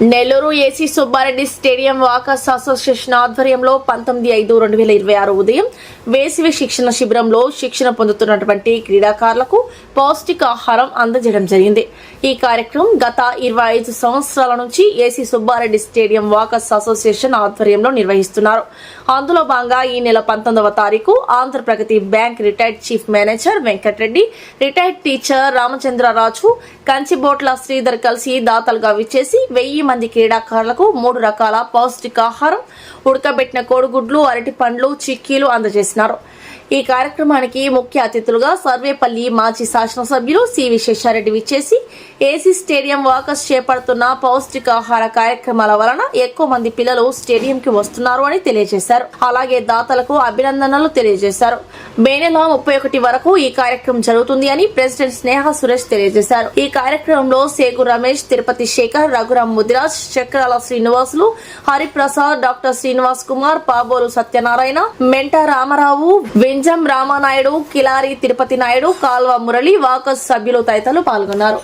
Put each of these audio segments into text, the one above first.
Nellore AC Subba Reddy stadium walkers association ఆధ్వర్యంలో 19/5/2026 ఉదయం వేసవి శిక్షణ శిబిరంలో శిక్షణ పొందుతున్నటువంటి క్రీడాకారులకు పౌష్టికాహారం అందజేయడం జరిగింది. ఈ కార్యక్రమం గత 25 సంవత్సరాల నుంచి AC Subba Reddy stadium walkers association ఆధ్వర్యంలో నిర్వహిస్తున్నారు. అందులో భాగంగా ఈ నెల 19వ తారీఖు Andhra Pragathi bank retired chief manager Venkata Reddy, retired teacher Ramachandra Raju, Kanchibotla Sridhar కలిసి దాతలుగా విచ్చేసి 1000 మంది క్రీడాకారులకు 3 రకాల పౌష్టికాహారం, ఉడకబెట్టిన కోడిగుడ్లు, అరటి పండ్లు, చిక్కీలు అందజేసినారు. ఈ కార్యక్రమానికి ముఖ్య అతిథులుగా సర్వేపల్లి మాజీ శాసనసభ్యులు సి విశ్వేశ్వరరెడ్డి విచ్చేసి ఏసీ స్టేడియం వాకర్స్ చేపడుతున్న పౌష్టికాహార కార్యక్రమాల వలన ఎక్కువ మంది పిల్లలు స్టేడియంకి వస్తున్నారు అని తెలియజేశారు. అలాగే దాతలకు అభినందనలు తెలియజేశారు. మే నెల 31 వరకు ఈ కార్యక్రమం జరుగుతుంది అని ప్రెసిడెంట్ స్నేహ సురేష్ తెలియజేశారు. ఈ కార్యక్రమంలో సేగు రమేష్, తిరుపతి శేఖర్, రఘురాం ముదిరాజ్, చక్రాల శ్రీనివాసులు, హరిప్రసాద్, డాక్టర్ శ్రీనివాస్ కుమార్, పాబోలు సత్యనారాయణ, మెంట రామారావు, వింజం రామానాయుడు, కిలారి తిరుపతి నాయుడు, కాల్వ మురళి, వాకర్స్ సభ్యులు తదితరులు పాల్గొన్నారు.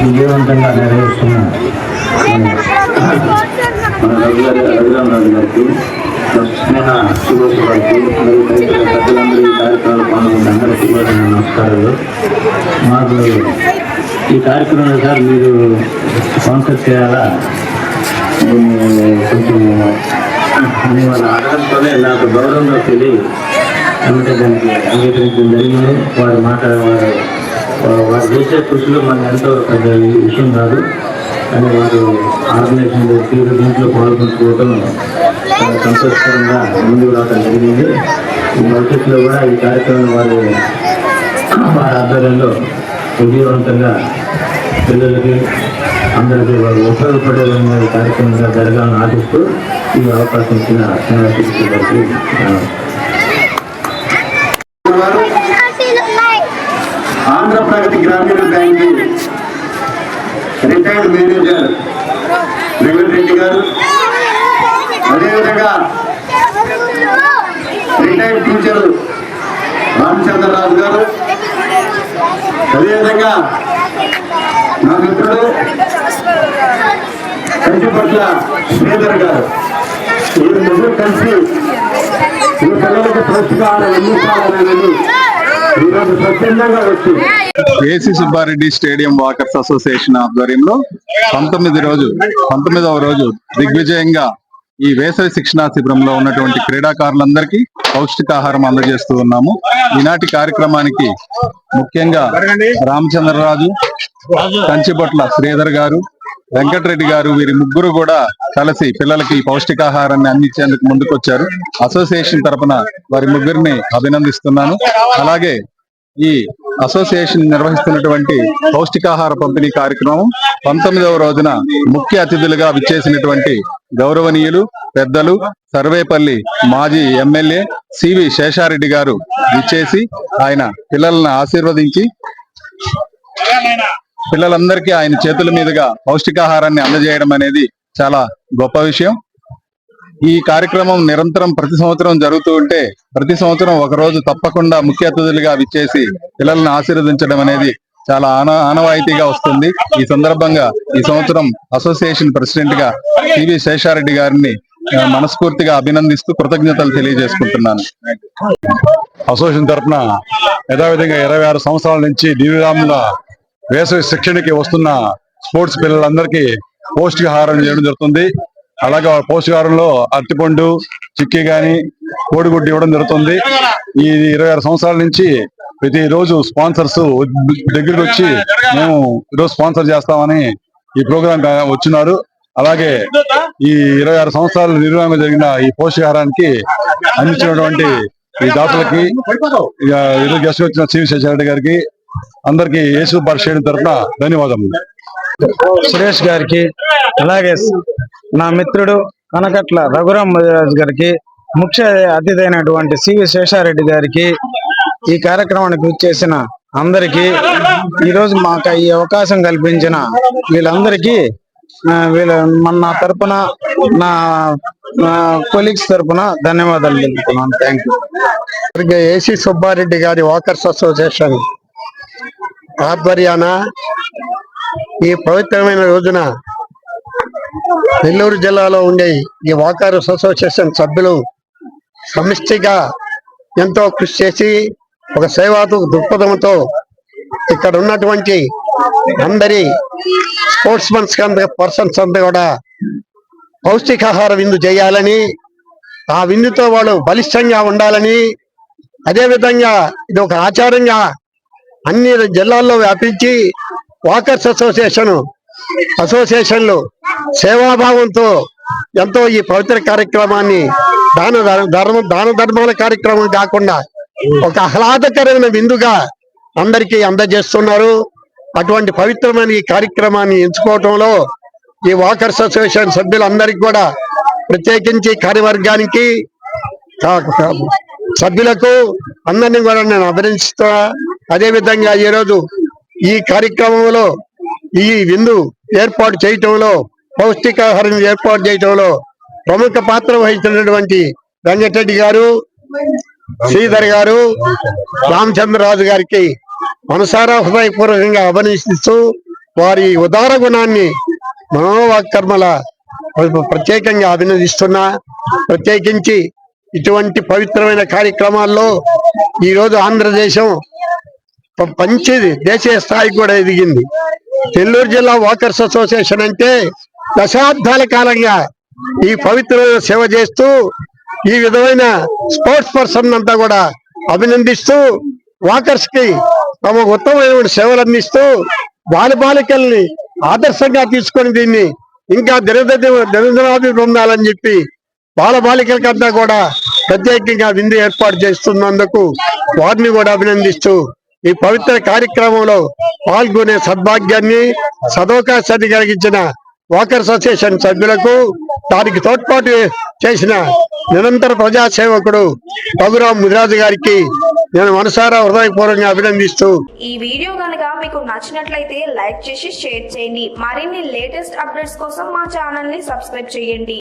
విజయవంతంగా నిర్వహిస్తున్న స్నేహ సురేష్ గారికి మరియు పెద్దలందరూ ఈ కార్యక్రమాలు పాల్గొన్న అందరికీ నమస్కారాలు. మాకు ఈ కార్యక్రమంలో సార్ మీరు స్పాన్సర్ చేయాలా కొంచెం అని వాళ్ళు అడగడంతోనే నాకు గౌరవంగా తెలియ అంటే దానికి అంగీకరించడం జరిగింది. వారు చేసే కృషిలో మనకు ఎంతో పెద్ద విషయం కాదు కానీ వారు ఆర్గనైజేషన్ తీరు దీంట్లో పాల్గొంటుకోవడం సంతోషకరంగా ముందుకు రావడం జరిగింది. ఈ భవిష్యత్తులో కూడా ఈ కార్యక్రమం వారి ఆధ్వర్యంలో విజయవంతంగా పిల్లలకి అందరికీ వారు ఉపయోగపడే కార్యక్రమంగా జరగాలని ఆశిస్తూ ఈ అవకాశం ఇచ్చిన గారికి ఆంధ్రప్రగతి గ్రామీణ బ్యాంక్ రిటైర్డ్ మేనేజర్ వెంకటరెడ్డి గారు, అదేవిధంగా రిటైర్డ్ టీచర్ రామచంద్రరాజు గారు, అదేవిధంగా నా మిత్రుడు కంచిపట్ల శ్రీధర్ గారు, ఈ ముగ్గురు కలిసి ఈ పిల్లలకు పౌష్టికాహారం అందించాలనేది ఈరోజు స్వచ్ఛందంగా వచ్చి AC Subba Reddy stadium walkers association ఆధ్వర్యంలో 19వ రోజు దిగ్విజయంగా ఈ వేసవి శిక్షణా శిబిరంలో ఉన్నటువంటి క్రీడాకారులందరికీ పౌష్టికాహారం అందజేస్తూ ఉన్నాము. ఈనాటి కార్యక్రమానికి ముఖ్యంగా రామచంద్రరాజు, కంచిబొట్ల శ్రీధర్ గారు, వెంకటరెడ్డి గారు, వీరి ముగ్గురు కూడా కలిసి పిల్లలకి పౌష్టికాహారాన్ని అందించేందుకు ముందుకొచ్చారు. అసోసియేషన్ తరపున వారి ముగ్గురిని అభినందిస్తున్నాను. అలాగే ఈ అసోసియేషన్ నిర్వహిస్తున్నటువంటి పౌష్టికాహార పంపిణీ కార్యక్రమం 19వ రోజున ముఖ్య అతిథులుగా విచ్చేసినటువంటి గౌరవనీయులు పెద్దలు సర్వేపల్లి మాజీ ఎమ్మెల్యే సివి శేషారెడ్డి గారు విచ్చేసి ఆయన పిల్లలను ఆశీర్వదించి పిల్లలందరికీ ఆయన చేతుల మీదుగా పౌష్టికాహారాన్ని అందజేయడం అనేది చాలా గొప్ప విషయం. ఈ కార్యక్రమం నిరంతరం ప్రతి సంవత్సరం జరుగుతూ ఉంటే ప్రతి సంవత్సరం ఒక రోజు తప్పకుండా ముఖ్య అతిథులుగా విచ్చేసి పిల్లలను ఆశీర్వదించడం అనేది చాలా ఆనవాయితీగా వస్తుంది. ఈ సందర్భంగా ఈ సంవత్సరం అసోసియేషన్ ప్రెసిడెంట్ గా సివి శేషారెడ్డి గారిని మనస్ఫూర్తిగా అభినందిస్తూ కృతజ్ఞతలు తెలియజేసుకుంటున్నాను. అసోసియేషన్ తరఫున యథావిధంగా 26 సంవత్సరాల నుంచి నిర్విరాముల వేసవి శిక్షణకి వస్తున్న స్పోర్ట్స్ పిల్లలందరికీ పౌష్టికాహారం చేయడం జరుగుతుంది. అలాగే పౌష్టికాహారంలో అరటిపండు, చిక్కీ గాని కోడిగుడ్డు ఇవ్వడం జరుగుతుంది. ఈ 26 సంవత్సరాల నుంచి ప్రతి రోజు స్పాన్సర్స్ దగ్గరికి వచ్చి మేము ఈరోజు స్పాన్సర్ చేస్తామని ఈ ప్రోగ్రాం వచ్చినారు. అలాగే ఈ 26 సంవత్సరాలు నిర్వహణ జరిగిన ఈ పౌష్టికాహారానికి అందించినటువంటి ఈ దాతలకి ఈరోజు గెస్ట్ వచ్చిన సివి శేషారెడ్డి గారికి అందరికి యేసు పరిషత్ తరఫున ధన్యవాదములు. సురేష్ గారికి అలాగే నా మిత్రుడు కనకట్ల రఘురాం గారికి, ముఖ్య అతిథి అయినటువంటి సివి శేషారెడ్డి గారికి, ఈ కార్యక్రమానికి వచ్చేసిన అందరికీ, ఈరోజు మాకు ఈ అవకాశం కల్పించిన వీళ్ళందరికీ నా తరపున నా కొలీగ్స్ తరపున ధన్యవాదాలు తెలుపుతున్నాను. Thank you. ఏసీ సుబ్బారెడ్డి గారి వాకర్స్ అసోసియేషన్ ఆధ్వర్యాన ఈ పవిత్రమైన రోజున నెల్లూరు జిల్లాలో ఉండే ఈ వాకర్స్ అసోసియేషన్ సభ్యులు సమిష్టిగా ఎంతో కృషి చేసి ఒక సేవా దృక్పథంతో ఇక్కడ ఉన్నటువంటి అందరి స్పోర్ట్స్ పర్సన్స్ అంతా కూడా పౌష్టికాహార విందు చేయాలని, ఆ విందుతో వాళ్ళు బలిష్టంగా ఉండాలని, అదేవిధంగా ఇది ఒక ఆచారంగా అన్ని జిల్లాల్లో వ్యాపించి వాకర్స్ అసోసియేషన్లు సేవాభావంతో ఎంతో ఈ పవిత్ర కార్యక్రమాన్ని దాన ధర్మాల కార్యక్రమం కాకుండా ఒక ఆహ్లాదకరమైన విందుగా అందరికీ అందజేస్తున్నారు. అటువంటి పవిత్రమైన ఈ కార్యక్రమాన్ని ఎంచుకోవటంలో ఈ వాకర్స్ అసోసియేషన్ సభ్యులందరికీ కూడా, ప్రత్యేకించి కార్యవర్గానికి సభ్యులకు అందరినీ కూడా నేను అభినందిస్తున్నా. అదేవిధంగా ఈరోజు ఈ కార్యక్రమంలో ఈ విందు ఏర్పాటు చేయటంలో, పౌష్టికాహారం ఏర్పాటు చేయటంలో ప్రముఖ పాత్ర వహించినటువంటి వెంకటరెడ్డి గారు, శ్రీధర్ గారు, రామచంద్రరాజు గారికి మనసారా హృదయపూర్వకంగా అభినందిస్తూ వారి ఉదార గుణాన్ని మనోవాకర్మల ప్రత్యేకంగా అభినందిస్తున్నా. ప్రత్యేకించి ఇటువంటి పవిత్రమైన కార్యక్రమాల్లో ఈరోజు ఆంధ్రదేశం మంచి దేశీయ స్థాయికి కూడా ఎదిగింది. నెల్లూరు జిల్లా వాకర్స్ అసోసియేషన్ అంటే దశాబ్దాల కాలంగా ఈ పవిత్రమైన సేవ చేస్తూ ఈ విధమైన స్పోర్ట్స్ పర్సన్ అంతా కూడా అభినందిస్తూ వాకర్స్ కి తమ ఉత్తమమైన సేవలు అందిస్తూ బాలికల్ని ఆదర్శంగా తీసుకొని దీన్ని ఇంకా దినదినాభి పొందాలని చెప్పి బాలికలకంతా కూడా ప్రత్యేకంగా విందు ఏర్పాటు చేస్తున్నందుకు వారిని కూడా అభినందిస్తూ ఈ పవిత్ర కార్యక్రమంలో పాల్గొనే సద్భాగ్యాన్ని, సదవకాశాన్ని కలిగించిన వాకర్స్ అసోసియేషన్ సభ్యులకు, దానికి తోడ్పాటు చేసిన నిరంతర ప్రజాసేవకుడు రఘురాం ముదిరాజు గారికి నేను మనసారా హృదయపూర్వకంగా అభినందిస్తూ, ఈ వీడియో కనుక మీకు నచ్చినట్లయితే లైక్ చేసి షేర్ చేయండి. మరిన్ని లేటెస్ట్ అప్డేట్స్ కోసం మా ఛానల్ ని సబ్స్క్రైబ్ చేయండి.